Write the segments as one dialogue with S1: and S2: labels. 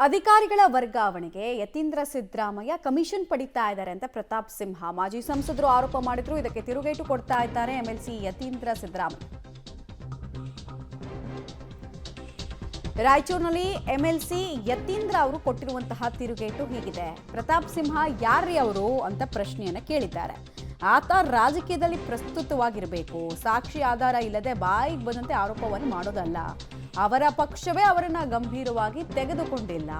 S1: ಅಧಿಕಾರಿಗಳ ವರ್ಗಾವಣೆಗೆ ಯತೀಂದ್ರ ಸಿದ್ದರಾಮಯ್ಯ ಕಮಿಷನ್ ಪಡಿತಾ ಇದ್ದಾರೆ ಅಂತ ಪ್ರತಾಪ್ ಸಿಂಹ ಮಾಜಿ ಸಂಸದರು ಆರೋಪ ಮಾಡಿದ್ರು. ಇದಕ್ಕೆ ತಿರುಗೇಟು ಕೊಡ್ತಾ ಇದ್ದಾರೆ ಎಂಎಲ್ಸಿ ಯತೀಂದ್ರ ಸಿದ್ದರಾಮಯ್ಯ. ರಾಯಚೂರಿನಲ್ಲಿ ಎಂಎಲ್ಸಿ ಯತೀಂದ್ರ ಅವರು ಕೊಟ್ಟಿರುವಂತಹ ತಿರುಗೇಟು ಹೀಗಿದೆ. ಪ್ರತಾಪ್ ಸಿಂಹ ಯಾರ್ರೀ ಅವರು ಅಂತ ಪ್ರಶ್ನೆಯನ್ನು ಕೇಳಿದ್ದಾರೆ. ಆತ ರಾಜಕೀಯದಲ್ಲಿ ಪ್ರಸ್ತುತವಾಗಿರಬೇಕು, ಸಾಕ್ಷಿ ಆಧಾರ ಇಲ್ಲದೆ ಬಾಯಿಗೆ ಬಂದಂತೆ ಆರೋಪವನ್ನು ಮಾಡೋದಲ್ಲ. ಅವರ ಪಕ್ಷವೇ ಅವರನ್ನ ಗಂಭೀರವಾಗಿ ತೆಗೆದುಕೊಂಡಿಲ್ಲ,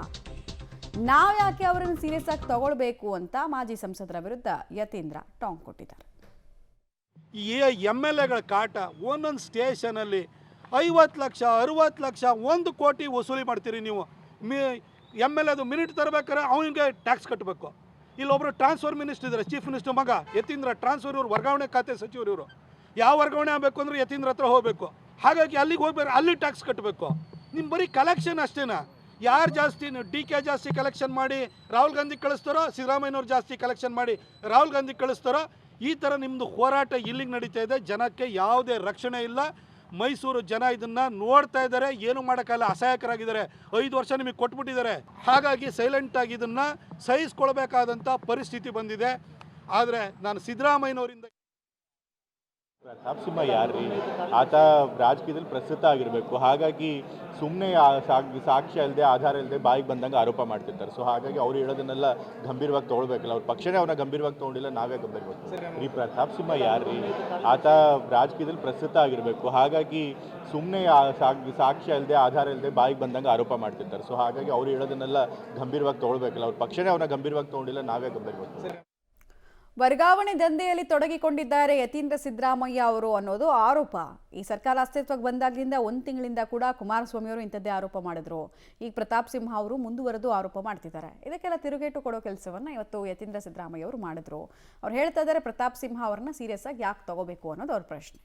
S1: ನಾವು ಯಾಕೆ ಅವರನ್ನು ಸೀರಿಯಸ್ ಆಗಿ ತಗೊಳ್ಬೇಕು ಅಂತ ಮಾಜಿ ಸಂಸದರ ವಿರುದ್ಧ ಯತೀಂದ್ರ ಟಾಂಗ್ ಕೊಟ್ಟಿದ್ದಾರೆ.
S2: ಈ MLAಗಳ ಕಾಟ ಒಂದೊಂದು ಸ್ಟೇಷನಲ್ಲಿ 50 ಲಕ್ಷ 60 ಲಕ್ಷ 1 ಕೋಟಿ ವಸೂಲಿ ಮಾಡ್ತೀರಿ ನೀವು. MLAದು ಮಿನಿಟ್ ತರಬೇಕಾದ್ರೆ ಅವನಿಗೆ ಟ್ಯಾಕ್ಸ್ ಕಟ್ಟಬೇಕು. ಇಲ್ಲೊಬ್ಬರು ಟ್ರಾನ್ಸ್ಫರ್ ಮಿನಿಸ್ಟರ್ ಇದ್ದಾರೆ, ಚೀಫ್ ಮಿನಿಸ್ಟರ್ ಮಗ ಯತೀಂದ್ರ ಟ್ರಾನ್ಸ್ಫರ್, ಇವರು ವರ್ಗಾವಣೆ ಖಾತೆ ಸಚಿವರು. ಇವರು ಯಾವ ವರ್ಗಾವಣೆ ಆಗಬೇಕು ಅಂದರೆ ಯತೀಂದ್ರ ಹತ್ರ ಹೋಗಬೇಕು. ಹಾಗಾಗಿ ಅಲ್ಲಿಗೆ ಹೋಗ್ಬೇಕು, ಅಲ್ಲಿ ಟ್ಯಾಕ್ಸ್ ಕಟ್ಟಬೇಕು. ನಿಮ್ಮ ಬರೀ ಕಲೆಕ್ಷನ್ ಅಷ್ಟೇನಾ? ಯಾರು ಜಾಸ್ತಿ DK ಜಾಸ್ತಿ ಕಲೆಕ್ಷನ್ ಮಾಡಿ ರಾಹುಲ್ ಗಾಂಧಿ ಕಳಿಸ್ತಾರೋ, ಸಿದ್ದರಾಮಯ್ಯನವ್ರು ಜಾಸ್ತಿ ಕಲೆಕ್ಷನ್ ಮಾಡಿ ರಾಹುಲ್ ಗಾಂಧಿ ಕಳಿಸ್ತಾರೋ, ಈ ಥರ ನಿಮ್ಮದು ಹೋರಾಟ ಇಲ್ಲಿಗೆ ನಡೀತಾ ಇದೆ. ಜನಕ್ಕೆ ಯಾವುದೇ ರಕ್ಷಣೆ ಇಲ್ಲ. ಮೈಸೂರು ಜನ ಇದನ್ನು ನೋಡ್ತಾ ಇದ್ದಾರೆ, ಏನು ಮಾಡೋಕ್ಕಲ್ಲ, ಅಸಹಾಯಕರಾಗಿದ್ದಾರೆ. 5 ವರ್ಷ ನಿಮಗೆ ಕೊಟ್ಬಿಟ್ಟಿದ್ದಾರೆ. ಹಾಗಾಗಿ ಸೈಲೆಂಟಾಗಿ ಇದನ್ನು ಸಹಿಸ್ಕೊಳ್ಬೇಕಾದಂಥ ಪರಿಸ್ಥಿತಿ ಬಂದಿದೆ. ಆದರೆ ನಾನು ಸಿದ್ದರಾಮಯ್ಯನವರಿಂದ
S3: ಪ್ರತಾಪ್ ಸಿಂಹ ಯಾರ್ರೀ? ಆತ ರಾಜಕೀಯದಲ್ಲಿ ಪ್ರಸ್ತುತ ಆಗಿರಬೇಕು. ಹಾಗಾಗಿ ಸುಮ್ಮನೆ ಸಾಕ್ಷ್ಯ ಇಲ್ಲದೆ ಆಧಾರ ಇಲ್ಲದೆ ಬಾಯಿಗೆ ಬಂದಂಗೆ ಆರೋಪ ಮಾಡ್ತಿರ್ತಾರೆ. ಸೊ ಹಾಗಾಗಿ ಅವ್ರು ಹೇಳೋದನ್ನೆಲ್ಲ ಗಂಭೀರವಾಗಿ ತೊಗೊಳ್ಬೇಕಲ್ಲ. ಅವ್ರ ಪಕ್ಷನೇ ಅವ್ರನ್ನ ಗಂಭೀರವಾಗಿ ತೊಗೊಂಡಿಲ್ಲ, ನಾವೇ ಗಂಭೀರವಾಗಿ. ಈ ಪ್ರತಾಪ್ ಸಿಂಹ ಯಾರ್ರೀ? ಆತ ರಾಜಕೀಯದಲ್ಲಿ ಪ್ರಸ್ತುತ ಆಗಿರಬೇಕು. ಹಾಗಾಗಿ ಸುಮ್ಮನೆ ಸಾಕ್ಷ್ಯ ಇಲ್ಲದೆ ಆಧಾರ ಇಲ್ಲದೆ ಬಾಯಿಗೆ ಬಂದಂಗೆ ಆರೋಪ ಮಾಡ್ತಿರ್ತಾರೆ. ಸೊ ಹಾಗಾಗಿ ಅವ್ರು ಹೇಳೋದನ್ನೆಲ್ಲ ಗಂಭೀರವಾಗಿ ತೊಗೊಳ್ಬೇಕಲ್ಲ. ಅವ್ರ ಪಕ್ಷನೇ ಅವ್ರನ್ನ ಗಂಭೀರವಾಗಿ ತೊಗೊಂಡಿಲ್ಲ, ನಾವೇ ಗಂಭೀರವಾಗಿ.
S1: ವರ್ಗಾವಣೆ ದಂಧೆಯಲ್ಲಿ ತೊಡಗಿಕೊಂಡಿದ್ದಾರೆ ಯತೀಂದ್ರ ಸಿದ್ದರಾಮಯ್ಯ ಅವರು ಅನ್ನೋದು ಆರೋಪ. ಈ ಸರ್ಕಾರ ಅಸ್ತಿತ್ವಕ್ಕೆ ಬಂದಾಗಲಿಂದ 1 ತಿಂಗಳಿಂದ ಕೂಡ ಕುಮಾರಸ್ವಾಮಿ ಅವರು ಇಂಥದ್ದೇ ಆರೋಪ ಮಾಡಿದ್ರು. ಈಗ ಪ್ರತಾಪ್ ಸಿಂಹ ಅವರು ಮುಂದುವರೆದು ಆರೋಪ ಮಾಡ್ತಿದ್ದಾರೆ. ಇದಕ್ಕೆಲ್ಲ ತಿರುಗೇಟು ಕೊಡೋ ಕೆಲಸವನ್ನು ಇವತ್ತು ಯತೀಂದ್ರ ಸಿದ್ದರಾಮಯ್ಯ ಅವರು ಮಾಡಿದ್ರು. ಅವ್ರು ಹೇಳ್ತಾ ಇದ್ದಾರೆ ಪ್ರತಾಪ್ ಸಿಂಹ ಅವರನ್ನ ಸೀರಿಯಸ್ ಆಗಿ ಯಾಕೆ ತಗೋಬೇಕು ಅನ್ನೋದು ಅವ್ರ ಪ್ರಶ್ನೆ.